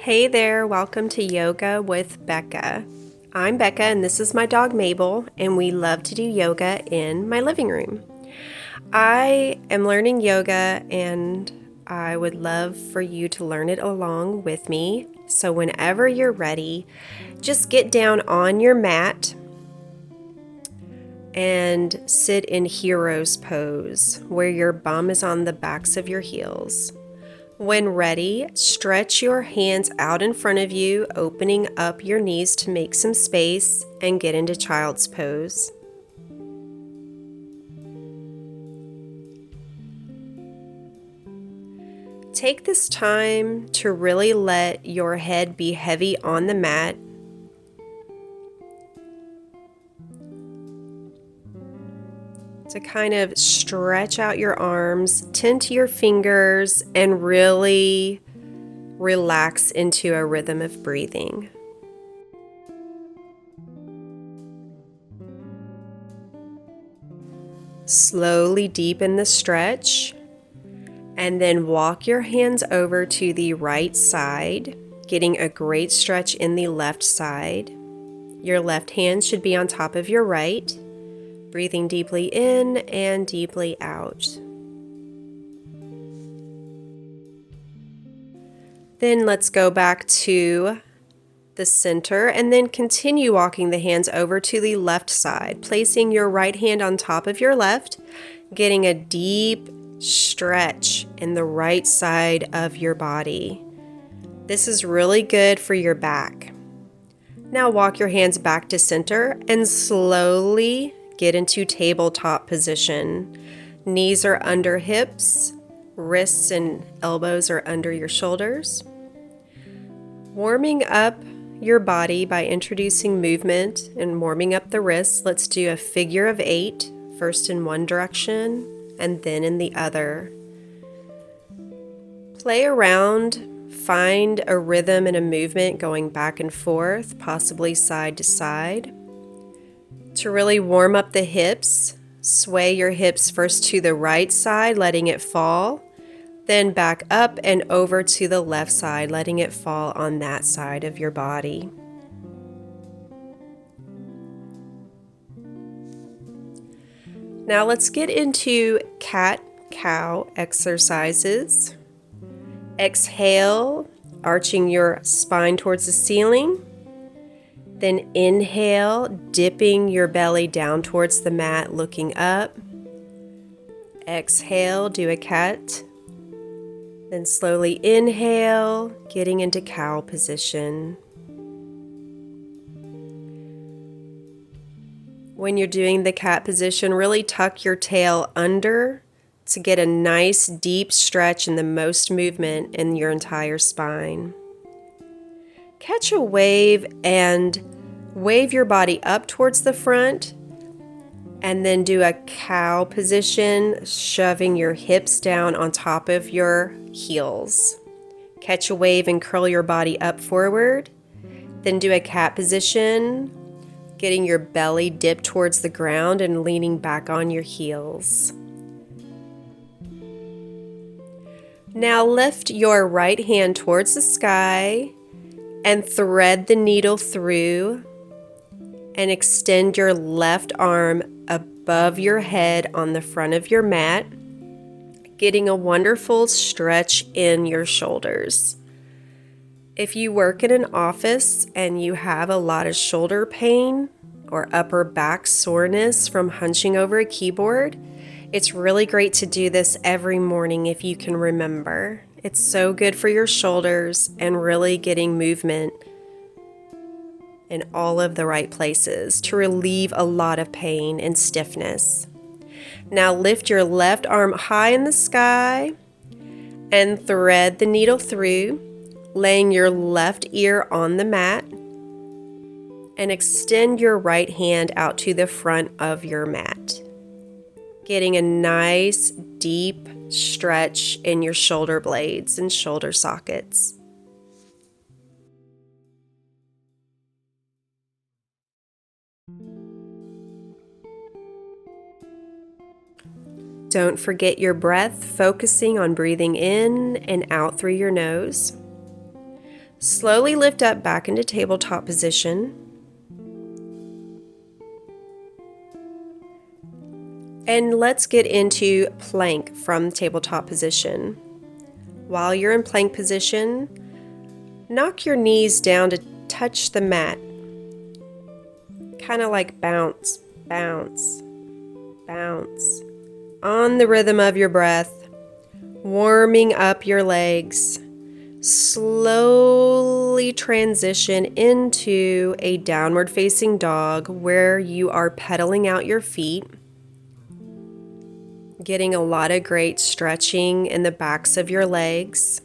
Hey there, welcome to Yoga with Beka. I'm Beka and this is my dog Mable, and we love to do yoga in my living room. I am learning yoga and I would love for you to learn it along with me. So whenever you're ready, just get down on your mat and sit in hero's pose, where your bum is on the backs of your heels. When ready, stretch your hands out in front of you, opening up your knees to make some space and get into child's pose. Take this time to really let your head be heavy on the mat. To kind of stretch out your arms, tend to your fingers, and really relax into a rhythm of breathing. Slowly deepen the stretch, and then walk your hands over to the right side, getting a great stretch in the left side. Your left hand should be on top of your right. Breathing deeply in and deeply out. Then let's go back to the center and then continue walking the hands over to the left side, placing your right hand on top of your left, getting a deep stretch in the right side of your body. This is really good for your back. Now walk your hands back to center and slowly get into tabletop position. Knees are under hips, wrists and elbows are under your shoulders. Warming up your body by introducing movement and warming up the wrists. Let's do a figure of 8, first in one direction and then in the other. Play around, find a rhythm and a movement going back and forth, possibly side to side. To really warm up the hips, sway your hips first to the right side, letting it fall, then back up and over to the left side, letting it fall on that side of your body. Now let's get into cat-cow exercises. Exhale, arching your spine towards the ceiling. Then inhale, dipping your belly down towards the mat, looking up. Exhale, do a cat. Then slowly inhale, getting into cow position. When you're doing the cat position, really tuck your tail under to get a nice deep stretch and the most movement in your entire spine. Catch a wave and wave your body up towards the front, and then do a cow position, shoving your hips down on top of your heels. Catch a wave and curl your body up forward. Then do a cat position, getting your belly dipped towards the ground and leaning back on your heels. Now lift your right hand towards the sky and thread the needle through and extend your left arm above your head on the front of your mat, getting a wonderful stretch in your shoulders. If you work in an office and you have a lot of shoulder pain or upper back soreness from hunching over a keyboard, it's really great to do this every morning if you can remember. It's so good for your shoulders and really getting movement in all of the right places to relieve a lot of pain and stiffness. Now lift your left arm high in the sky and thread the needle through, laying your left ear on the mat, and extend your right hand out to the front of your mat, getting a nice deep stretch in your shoulder blades and shoulder sockets. Don't forget your breath, focusing on breathing in and out through your nose. Slowly lift up back into tabletop position. And let's get into plank from tabletop position. While you're in plank position, knock your knees down to touch the mat. Kind of like bounce, bounce, bounce. On the rhythm of your breath, warming up your legs. Slowly transition into a downward facing dog where you are pedaling out your feet. Getting a lot of great stretching in the backs of your legs.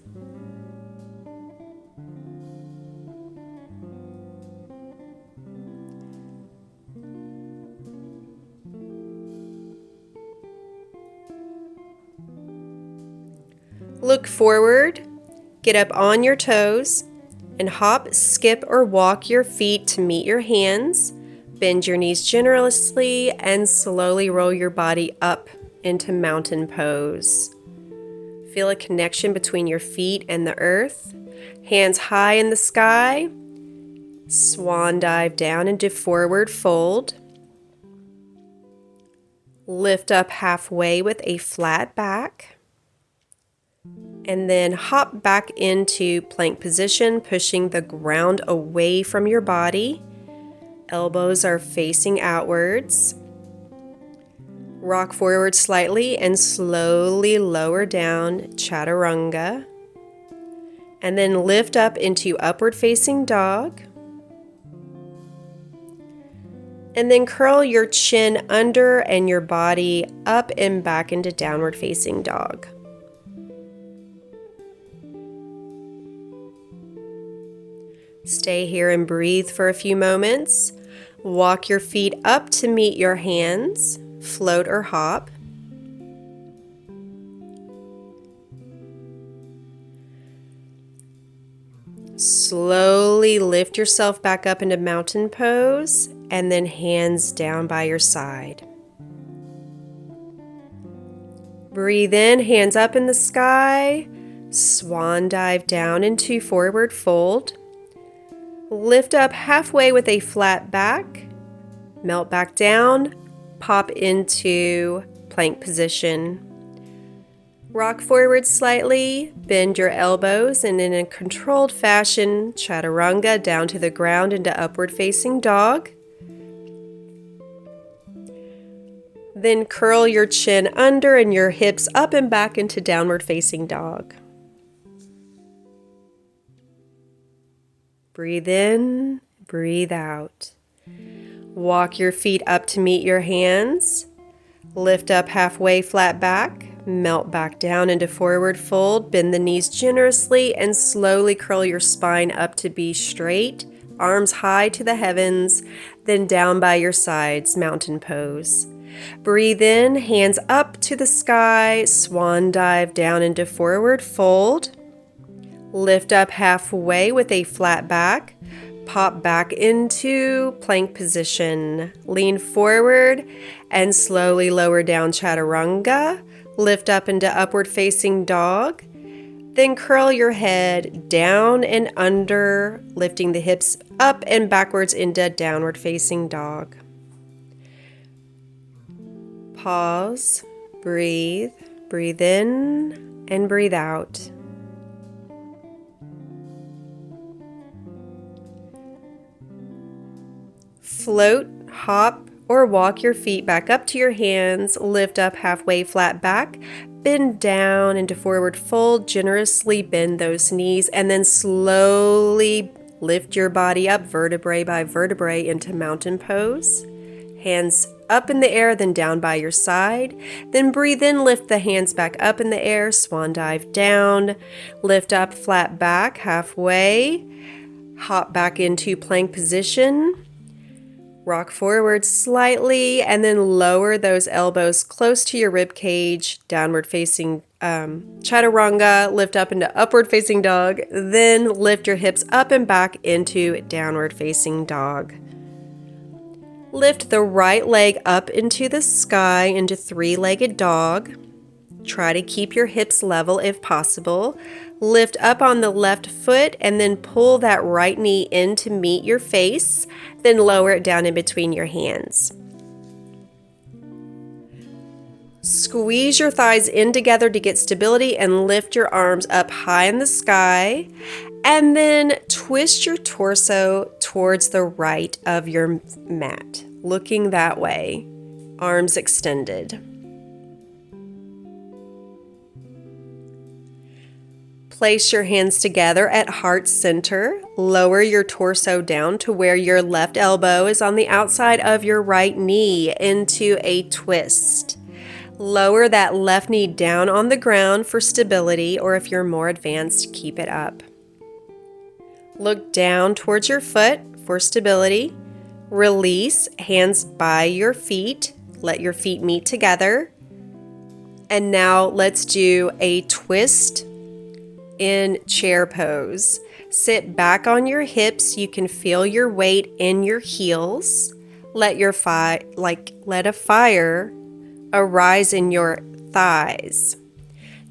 Look forward, get up on your toes, and hop, skip, or walk your feet to meet your hands. Bend your knees generously and slowly roll your body up into mountain pose. Feel a connection between your feet and the earth. Hands high in the sky. Swan dive down into forward fold. Lift up halfway with a flat back. And then hop back into plank position, pushing the ground away from your body. Elbows are facing outwards. Rock forward slightly and slowly lower down, chaturanga. And then lift up into upward facing dog. And then curl your chin under and your body up and back into downward facing dog. Stay here and breathe for a few moments. Walk your feet up to meet your hands. Float or hop. Slowly lift yourself back up into mountain pose and then hands down by your side. Breathe in, hands up in the sky. Swan dive down into forward fold. Lift up halfway with a flat back, melt back down, pop into plank position. Rock forward slightly, bend your elbows, and in a controlled fashion, chaturanga down to the ground into upward facing dog. Then curl your chin under and your hips up and back into downward facing dog. Breathe in, breathe out. Walk your feet up to meet your hands. Lift up halfway, flat back. Melt back down into forward fold. Bend the knees generously and slowly curl your spine up to be straight. Arms high to the heavens, then down by your sides, mountain pose. Breathe in, hands up to the sky. Swan dive down into forward fold. Lift up halfway with a flat back. Pop back into plank position. Lean forward and slowly lower down chaturanga. Lift up into upward facing dog. Then curl your head down and under, lifting the hips up and backwards into downward facing dog. Pause, breathe, breathe in and breathe out. Float, hop, or walk your feet back up to your hands, lift up halfway, flat back, bend down into forward fold, generously bend those knees, and then slowly lift your body up vertebrae by vertebrae into mountain pose. Hands up in the air, then down by your side. Then breathe in, lift the hands back up in the air, swan dive down, lift up, flat back, halfway, hop back into plank position. Rock forward slightly and then lower those elbows close to your rib cage, downward facing chaturanga, lift up into upward facing dog, then lift your hips up and back into downward facing dog. Lift the right leg up into the sky into three-legged dog. Try to keep your hips level if possible. Lift up on the left foot and then pull that right knee in to meet your face, then lower it down in between your hands. Squeeze your thighs in together to get stability and lift your arms up high in the sky. And then twist your torso towards the right of your mat, looking that way, arms extended. Place your hands together at heart center. Lower your torso down to where your left elbow is on the outside of your right knee into a twist. Lower that left knee down on the ground for stability, or if you're more advanced, keep it up. Look down towards your foot for stability. Release, hands by your feet. Let your feet meet together. And now let's do a twist in chair pose. Sit back on your hips. You can feel your weight in your heels. Let a fire arise in your thighs.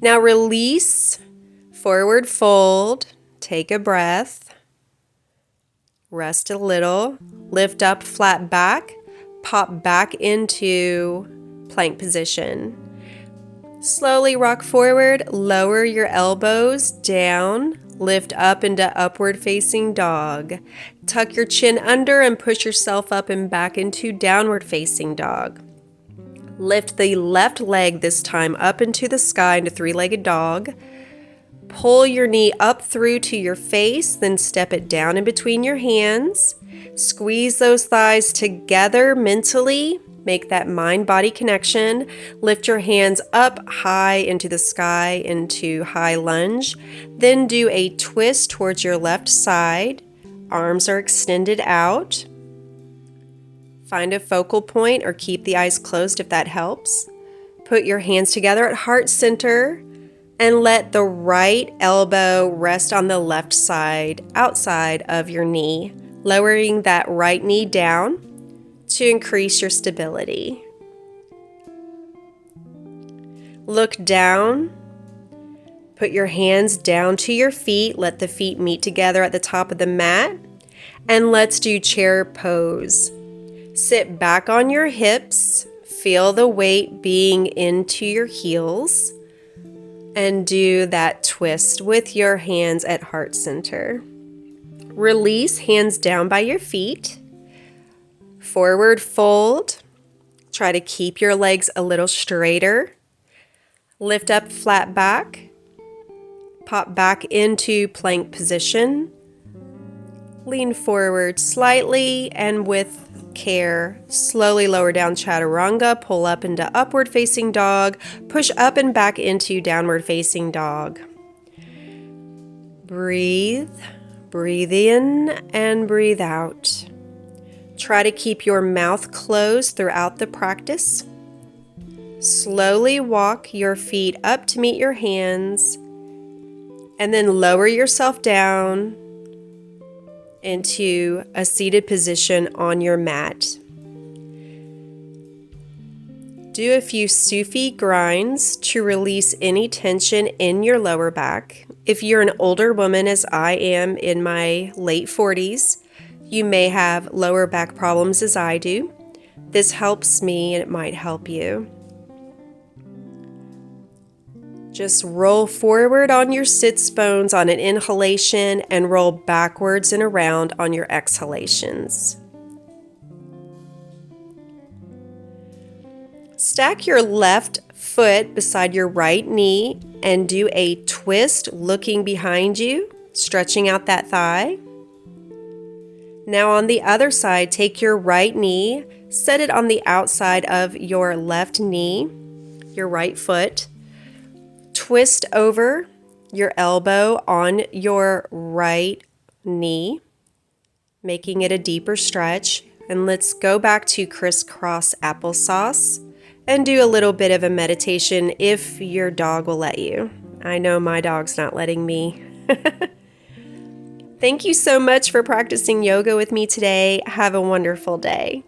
Now release, forward fold, take a breath, rest a little, lift up, flat back, pop back into plank position. Slowly rock forward, lower your elbows down, lift up into upward facing dog. Tuck your chin under and push yourself up and back into downward facing dog. Lift the left leg this time up into the sky into three-legged dog. Pull your knee up through to your face, then step it down in between your hands. Squeeze those thighs together mentally. Make that mind-body connection. Lift your hands up high into the sky into high lunge. Then do a twist towards your left side. Arms are extended out. Find a focal point or keep the eyes closed if that helps. Put your hands together at heart center and let the right elbow rest on the left side outside of your knee, lowering that right knee down to increase your stability. Look down. Put your hands down to your feet. Let the feet meet together at the top of the mat. And let's do chair pose. Sit back on your hips, feel the weight being into your heels, and do that twist with your hands at heart center. Release, hands down by your feet. Forward fold. Try to keep your legs a little straighter. Lift up, flat back. Pop back into plank position. Lean forward slightly and with care, slowly lower down chaturanga, pull up into upward facing dog, push up and back into downward facing dog. Breathe in and breathe out. Try to keep your mouth closed throughout the practice. Slowly walk your feet up to meet your hands and then lower yourself down into a seated position on your mat. Do a few Sufi grinds to release any tension in your lower back. If you're an older woman, as I am in my late 40s, you may have lower back problems as I do. This helps me and it might help you. Just roll forward on your sits bones on an inhalation and roll backwards and around on your exhalations. Stack your left foot beside your right knee and do a twist looking behind you, stretching out that thigh. Now on the other side, take your right knee, set it on the outside of your left knee, your right foot. Twist over your elbow on your right knee, making it a deeper stretch. And let's go back to crisscross applesauce and do a little bit of a meditation if your dog will let you. I know my dog's not letting me. Thank you so much for practicing yoga with me today. Have a wonderful day.